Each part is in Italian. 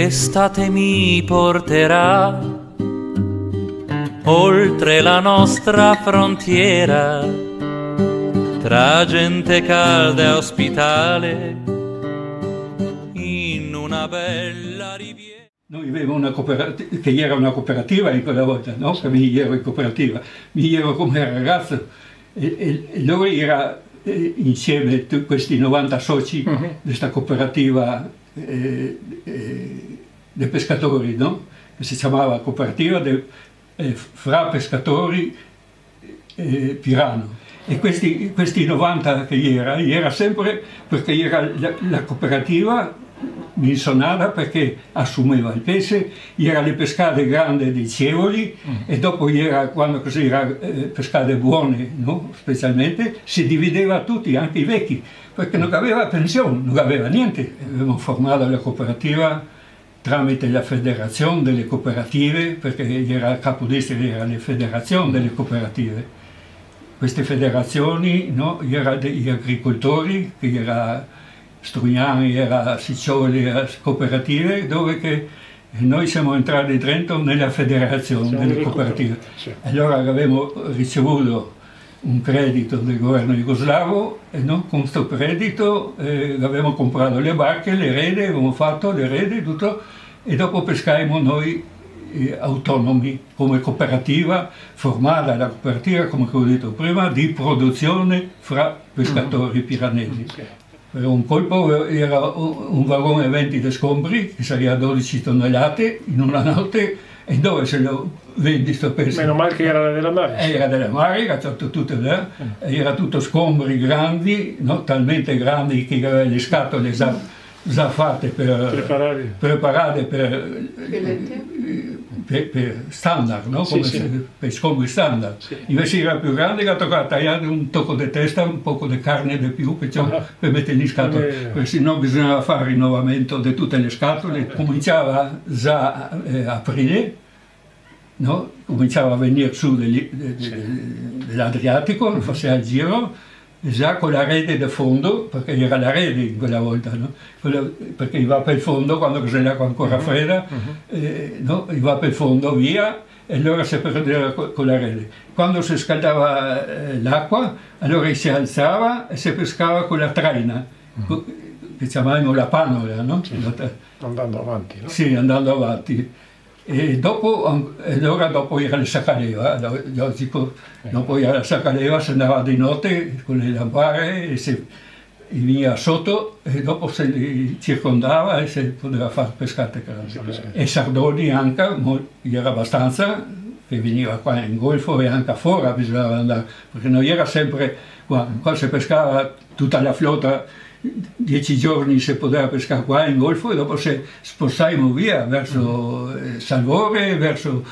L'estate mi porterà oltre la nostra frontiera, tra gente calda e ospitale, in una bella riviera. Noi avevamo una cooperativa, che era una cooperativa in quella volta, no? Che mi ero in cooperativa, mi ero come ragazzo e loro era insieme questi 90 soci di questa cooperativa dei pescatori, no? Che si chiamava Cooperativa fra Pescatori Pirano. E questi 90 che era sempre perché era la cooperativa menzionata perché assumeva il pesce, era le pescate grandi di Cievoli e dopo quando così era pescate buone, no? Specialmente, si divideva tutti, anche i vecchi, perché non aveva pensione, non aveva niente. Avevamo formato la cooperativa tramite la federazione delle cooperative, perché era capodistria, era la federazione delle cooperative. Queste federazioni, no? Era degli agricoltori, che era Strugnani, era Siccioli, era cooperative, dove che noi siamo entrati dentro nella federazione delle cooperative. Sì. Allora avevamo ricevuto un credito del governo jugoslavo e no? Con questo credito avevamo comprato le barche, le rete, avevamo fatto le rete, tutto, e dopo pescavamo noi autonomi come cooperativa, formata la cooperativa, come ho detto prima, di produzione fra pescatori piranesi. Per un colpo era un vagone 20 di scombri, che sarebbe 12 tonnellate in una notte, e dove se lo vendi sto pesce? Meno male che era della Mare. Era della Mare, era tutto là, era tutto scombri grandi, no? Talmente grandi che aveva le scatole già fatte preparate per standard, no? Come per scombri standard. Sì. Invece era più grande, che toccava tagliare un tocco di testa, un po' di carne di più, per mettere in scatola, perché sennò bisognava fare il rinnovamento di tutte le scatole. Cominciava già a aprile, no? Cominciava a venire su dell'Adriatico, faceva il giro, già con la rete di fondo, perché era la rete in quella volta, no? Perché va per il fondo quando c'è l'acqua ancora fredda, no? Va per il fondo via e allora si perdeva con la rete. Quando si scaldava l'acqua, allora si alzava e si pescava con la traina, che chiamavamo la panola, no? Sì. Andando avanti, no? Sì, andando avanti. E dopo era la sacaleva, dopo era la sacaleva, si andava di notte con le lampare e veniva sotto e dopo si circondava e si poteva fare pescate grandi. E sardoni anche, era abbastanza, che veniva qua in golfo e anche fuori bisognava andare, perché non era sempre qua si pescava tutta la flotta. 10 giorni si poteva pescare qua in golfo e dopo si spostavamo via verso Salvore, verso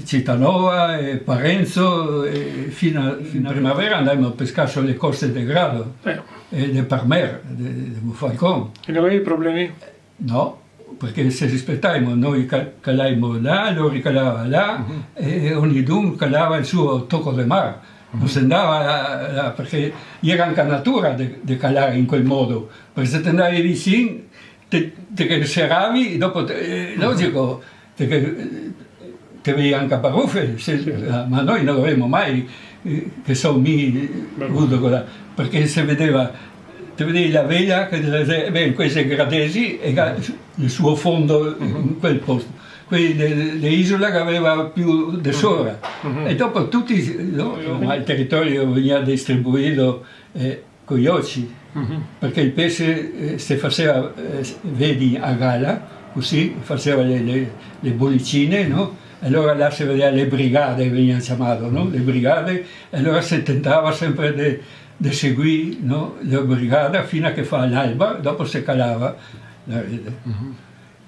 Cittanova e Parenzo e fino a primavera andavamo a pescare sulle coste del Grado e del Parmer, del Bufalcon. E non avevi problemi? No, perché se rispettavamo, noi calavamo là, loro calavano là e ognuno calava il suo tocco di mare. Non si andava perché era anche natura di calare in quel modo, perché se ti andavi vicino ti serravi e dopo logico ti avevi anche baruffe, ma noi non avevamo mai che sono avuto quella, perché si vedeva, ti vedevi la vela che in questi gradesi e il suo fondo in quel posto. Quelli delle isole che aveva più di sopra e dopo tutti, no? Il territorio veniva distribuito con gli occhi, perché il pesce si faceva, vedi, a gala, così faceva le bollicine, no? Allora là si vedeva le brigate, venivano chiamate, no? Le brigate, e allora si tentava sempre di seguire, no? La brigata fino a che fa l'alba, dopo si calava la rete.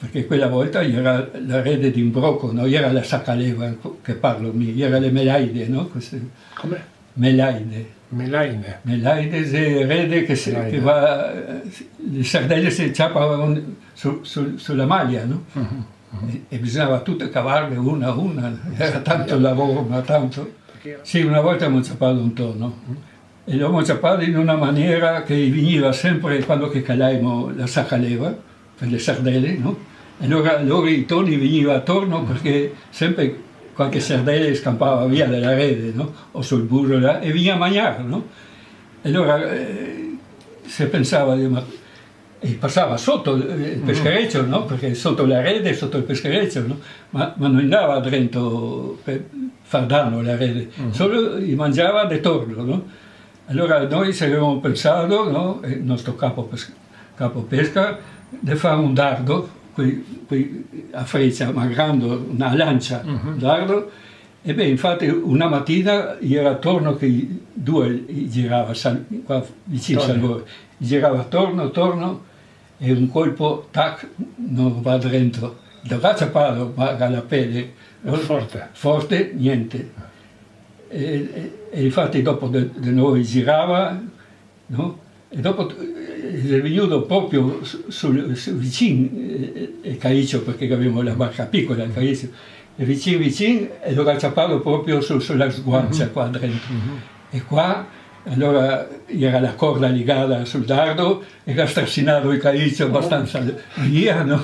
Perché quella volta era la rete d'imbrocco, non era la sacaleva che parlo, era le melaide, no? Come? Melaide. Melaide? Melaide è rete che va, le sardelle si ciappavano sulla maglia, no? E bisognava tutte cavarle una a una, era tanto lavoro, ma tanto. Sì, una volta abbiamo ciappato un tonno e l'abbiamo ciappato in una maniera che veniva sempre quando che calavamo la sacaleva, per le sardelle, no? Allora loro i toni venivano attorno perché sempre qualche sardella scappava via dalla rete, no? O sul burro là, e veniva a mangiare, no? Allora si pensava, e passava sotto il peschereccio, no? Perché sotto la rete, sotto il peschereccio, no? Ma non andava dentro per far danno alla rete, solo li mangiava di torno, no? Allora noi ci avevamo pensato, no? Il nostro capo pesca, di fare un dardo, a freccia, ma grande, una lancia, un dardo. E beh, infatti una mattina era attorno che due girava qua vicino a Salvore, girava attorno e un colpo, tac, non va dentro. Da cacciapalo, ma alla pelle, forte, niente. E infatti dopo di noi girava, no? E dopo è venuto proprio vicino il caiccio, perché avevamo la barca piccola, il caiccio, e vicino, e lo cacciapalo proprio sulla sguancia qua dentro. E qua, allora, era la corda legata sul dardo, era strascinato il caiccio abbastanza via, no?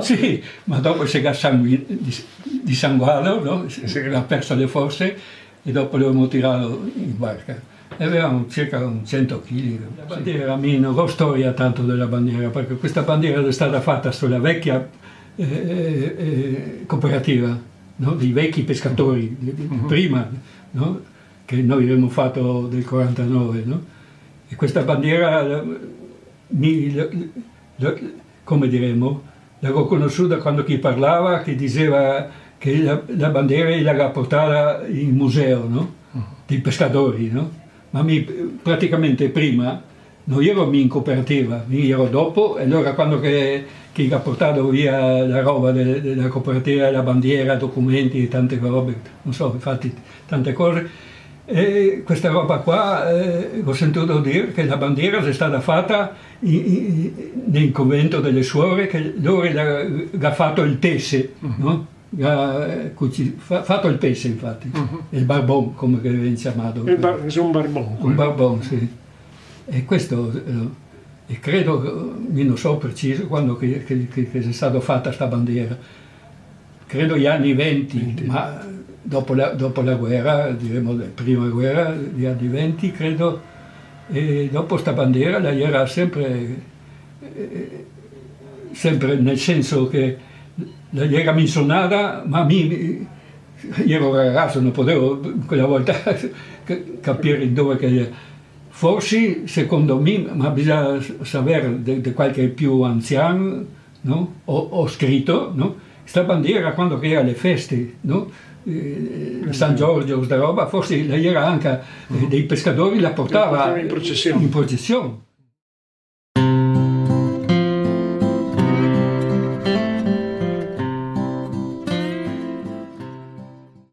Sì, ma dopo si era dissanguato, no? Ha perso le forze, e dopo lo abbiamo tirato in barca. Avevamo circa 100 kg. La bandiera, non ho storia tanto della bandiera, perché questa bandiera è stata fatta sulla vecchia cooperativa, no? Dei vecchi pescatori, prima, no? Che noi abbiamo fatto del 49, no? E questa bandiera, come diremo, l'avevo conosciuta quando chi parlava, che diceva che la bandiera l'ha portata in museo, no? Dei pescatori, no? Ma praticamente prima non ero in cooperativa, ero dopo, e allora quando che ha portato via la roba della cooperativa, la bandiera, documenti, tante robe, non so, infatti tante cose, e questa roba qua ho sentito dire che la bandiera è stata fatta nel convento delle suore, che loro ha fatto il tesse, no? Fatto il pesce, infatti, il barbon, come viene chiamato. È un barbon. Un barbon, sì. E questo, e credo, non so preciso quando che è stata fatta questa bandiera, credo gli anni 20, ma dopo la guerra, diremo la prima guerra, gli anni 20, credo, e dopo questa bandiera la era sempre nel senso che gli era menzionata, ma io ero ragazzo, non potevo quella volta capire dove che. Forse, secondo me, ma bisogna sapere di qualche più anziano, no? Ho scritto, no? Questa bandiera quando era le feste, no? San Giorgio, questa roba, forse era anche dei pescatori la portava in processione.